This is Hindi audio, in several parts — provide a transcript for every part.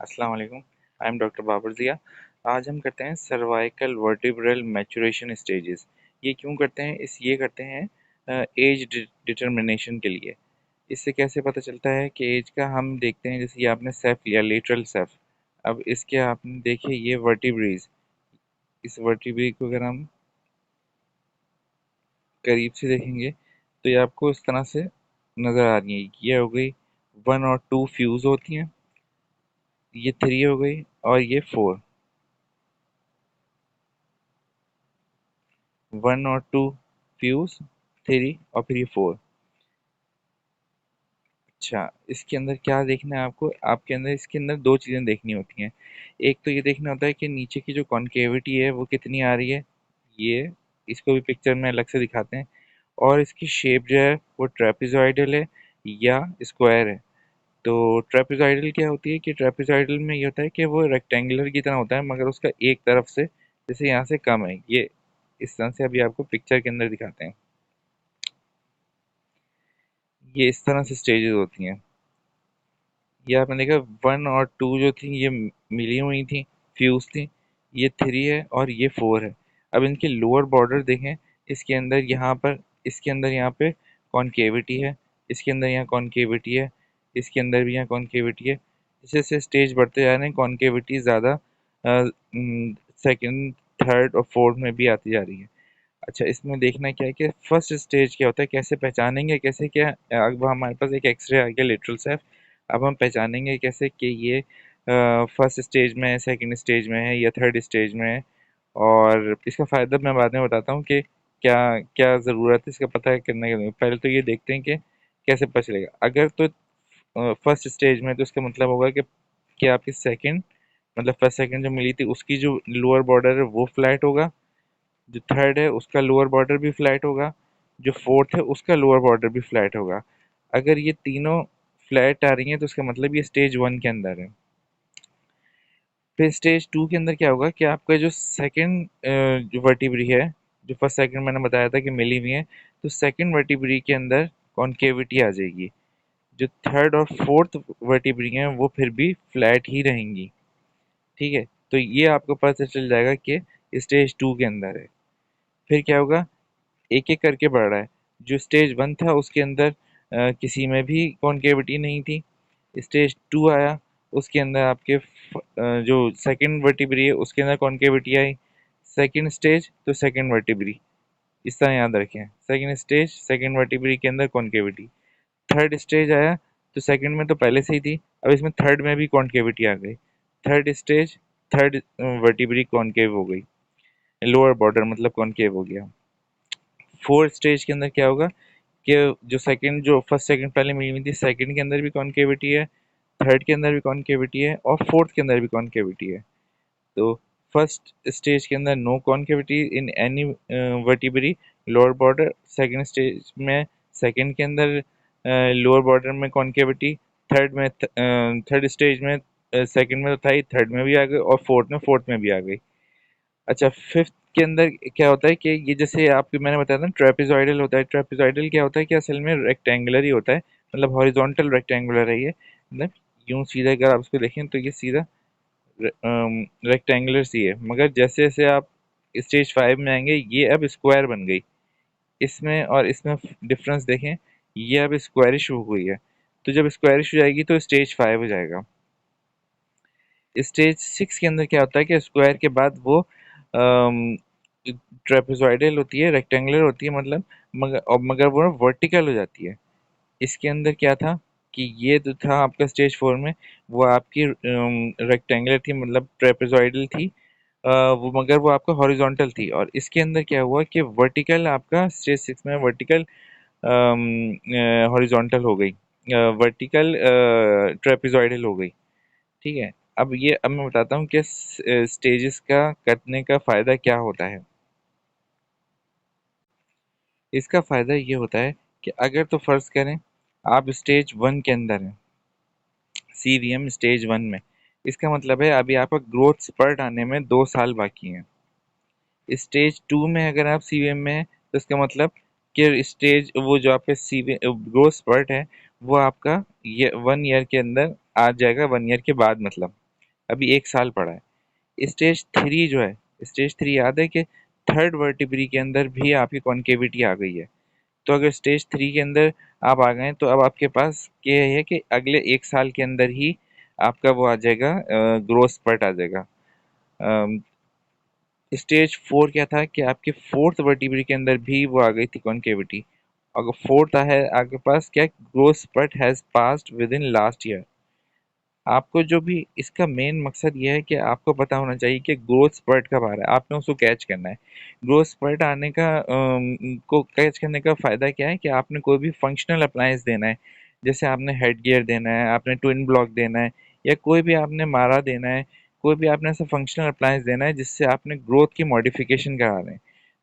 अस्सलाम वालेकुम। I am doctor Babar Zia. आज हम करते हैं सर्वाइकल वर्टिब्रल मैच्योरेशन स्टेजेस। ये क्यों करते हैं? ये करते हैं एज डिटर्मिनेशन के लिए। इससे कैसे पता चलता है कि एज का? हम देखते हैं, जैसे ये आपने सेफ लिया, लेटरल सेफ। अब इसके आपने देखे ये वर्टिब्रीज, इस वर्टिब्री को अगर हम करीब से देखेंगे तो ये आपको इस तरह से नज़र आ रही है। ये हो गई 1 और 2 फ्यूज़ होती हैं, ये 3 हो गई और ये 4। 1 और 2 फ्यूज, 3 और फिर ये 4। अच्छा, इसके अंदर क्या देखना है आपको? आपके अंदर इसके अंदर दो चीज़ें देखनी होती हैं। एक तो ये देखना होता है कि नीचे की जो कॉन्केविटी है वो कितनी आ रही है। ये इसको भी पिक्चर में अलग से दिखाते हैं। और इसकी शेप जो है वो ट्रेपेजॉइडल है या स्क्वायर है। तो ट्रेपेजॉइडल क्या होती है कि ट्रेपेजॉइडल में ये होता है कि वो रेक्टेंगुलर की तरह होता है, मगर उसका एक तरफ से जैसे यहाँ से कम है। ये इस तरह से अभी आपको पिक्चर के अंदर दिखाते हैं। ये इस तरह से स्टेजेस होती हैं। ये आपने देखा 1 और 2 जो थी ये मिली हुई थी, फ्यूज थी। ये 3 है और ये 4 है। अब इनके लोअर बॉर्डर देखें। इसके अंदर यहाँ पर, इसके अंदर यहाँ पे कॉन्केविटी है, इसके अंदर यहाँ कॉन्केविटी है, इसके अंदर भी यहाँ कॉन्केविटी है। जैसे जैसे स्टेज बढ़ते जा रहे हैं कॉन्केविटी ज़्यादा सेकंड, थर्ड और फोर्थ में भी आती जा रही है। अच्छा, इसमें देखना क्या है कि फर्स्ट स्टेज क्या होता है, कैसे पहचानेंगे, कैसे क्या? अब हमारे पास एक एक्सरे आ गया लेटरल सेफ। अब हम पहचानेंगे कैसे कि ये फर्स्ट स्टेज में है, सेकंड स्टेज में है या थर्ड स्टेज में है। और इसका फ़ायदा मैं बाद में बताता हूँ कि क्या क्या ज़रूरत है इसका पता करने के लिए। पहले तो ये देखते हैं कि कैसे पता चलेगा। अगर तो फर्स्ट स्टेज में, तो इसका मतलब होगा कि आपकी सेकंड, मतलब फर्स्ट सेकंड जो मिली थी उसकी जो लोअर बॉर्डर है वो फ्लैट होगा, जो थर्ड है उसका लोअर बॉर्डर भी फ्लैट होगा, जो फोर्थ है उसका लोअर बॉर्डर भी फ्लैट होगा। अगर ये तीनों फ्लैट आ रही हैं तो उसका मतलब ये स्टेज 1 के अंदर है। फिर स्टेज 2 के अंदर क्या होगा कि आपका जो सेकंड जो वर्टिब्री है, जो फर्स्ट सेकंड मैंने बताया था कि मिली हुई है, तो सेकंड वर्टिब्री के अंदर कॉन्केविटी आ जाएगी। जो थर्ड और फोर्थ वर्टिब्री हैं वो फिर भी फ्लैट ही रहेंगी। ठीक है, तो ये आपको पता चल जाएगा कि स्टेज 2 के अंदर है। फिर क्या होगा, एक एक करके बढ़ रहा है। जो स्टेज 1 था उसके अंदर किसी में भी कॉन्केविटी नहीं थी। स्टेज 2 आया, उसके अंदर आपके जो सेकंड वर्टिब्री है उसके अंदर कॉन्केविटी आई। सेकंड स्टेज तो सेकंड वर्टिब्री, इस तरह याद रखें। सेकंड स्टेज सेकंड वर्टिब्री के अंदर कॉन्केविटी। थर्ड स्टेज आया तो सेकंड में तो पहले से ही थी, अब इसमें थर्ड में भी कॉन्केविटी आ गई। Third stage third vertebrae concave हो गई, लोअर बॉर्डर मतलब कॉन्केव हो गया। फोर्थ स्टेज के अंदर क्या होगा कि जो सेकंड, जो फर्स्ट सेकंड पहले मिली हुई थी, सेकंड के अंदर भी कॉन्केविटी है, थर्ड के अंदर भी कॉन्केविटी है और फोर्थ के अंदर भी कॉन्केविटी है। तो फर्स्ट स्टेज के अंदर no concavity in any vertebrae, lower border. Second stage में सेकंड के अंदर लोअर बॉर्डर में कॉन्केविटी। थर्ड में थर्ड स्टेज में सेकंड में तो था ही, थर्ड में भी आ गई और फोर्थ में भी आ गई। अच्छा, फिफ्थ के अंदर क्या होता है कि ये जैसे आपकी मैंने बताया था ट्रेपेजॉइडल होता है। ट्रेपेजॉइडल क्या होता है कि असल में रेक्टेंगुलर ही होता है, मतलब हॉरिजॉन्टल रेक्टेंगुलर है ये। मतलब यूं सीधा अगर आप उसको देखें तो ये सीधा रेक्टेंगुलर सी है, मगर जैसे जैसे आप स्टेज 5 में आएंगे ये अब स्क्वायर बन गई। इसमें और इसमें डिफरेंस देखें, ये अब स्क्वायरिश हो गई है। तो जब स्क्वायरिश हो जाएगी तो स्टेज 5 हो जाएगा। स्टेज 6 के अंदर क्या होता है कि स्क्वायर के बाद वो ट्रेपेजॉइडल होती है, रेक्टेंगुलर होती है, मतलब मगर वो वर्टिकल हो जाती है। इसके अंदर क्या था कि ये जो था आपका स्टेज 4 में, वो आपकी रेक्टेंगुलर थी, मतलब ट्रेपेजॉइडल थी। वो मगर वो आपका हॉरिजॉन्टल थी। और इसके अंदर क्या हुआ कि वर्टिकल, आपका स्टेज 6 में वर्टिकल हॉरिजॉन्टल हो गई, वर्टिकल ट्रेपेजॉइडल हो गई। ठीक है। अब मैं बताता हूँ कि स्टेजेस का करने का फ़ायदा क्या होता है। इसका फ़ायदा ये होता है कि अगर तो फ़र्ज़ करें आप स्टेज 1 के अंदर हैं, सीवीएम स्टेज 1 में, इसका मतलब है अभी आपका ग्रोथ स्पर्ट आने में 2 साल बाकी हैं। स्टेज 2 में अगर आप सीवीएम में हैं तो इसका मतलब कि स्टेज, वो जो आपका सीवीएम ग्रोथ स्पर्ट है वो आपका ये 1 ईयर के अंदर आ जाएगा, 1 ईयर के बाद मतलब। अभी 1 साल पड़ा है। स्टेज 3 जो है, स्टेज 3 याद है कि थर्ड वर्टिब्री के अंदर भी आपकी कॉन्केविटी आ गई है। तो अगर स्टेज 3 के अंदर आप आ गए तो अब आपके पास ये है कि अगले 1 साल के अंदर ही आपका वो आ जाएगा, ग्रोथ स्पर्ट आ जाएगा। स्टेज 4 क्या था कि आपके फोर्थ वर्टिब्रे के अंदर भी वो आ गई थी कॉन्केविटी। अगर फोर्थ है आपके पास क्या, growth spurt has passed within last year. आपको जो भी इसका मेन मकसद ये है कि आपको पता होना चाहिए कि ग्रोथ स्पर्ट कब आ रहा है, आपने उसको कैच करना है। ग्रोथ स्पर्ट आने का को कैच करने का फ़ायदा क्या है कि आपने कोई भी फंक्शनल अप्लायंस देना है, जैसे आपने हेड गियर देना है, आपने ट्विन ब्लॉक देना है, या कोई भी आपने मारा देना है, कोई भी आपने ऐसा फंक्शनल अप्लायंस देना है जिससे आपने ग्रोथ की मॉडिफिकेशन करा रहे हैं,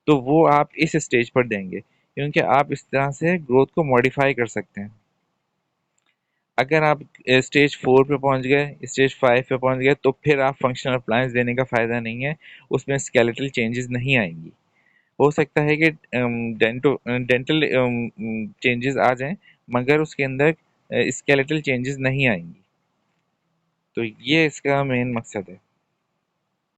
तो वो आप इस स्टेज पर देंगे, क्योंकि आप इस तरह से ग्रोथ को मॉडिफाई कर सकते हैं। अगर आप स्टेज 4 पे पहुंच गए, स्टेज 5 पे पहुंच गए, तो फिर आप फंक्शनल अप्लायंस देने का फ़ायदा नहीं है, उसमें स्केलेटल चेंजेस नहीं आएंगी। हो सकता है कि डेंटल चेंजेस आ जाएं, मगर उसके अंदर स्केलेटल चेंजेस नहीं आएंगी। तो ये इसका मेन मकसद है।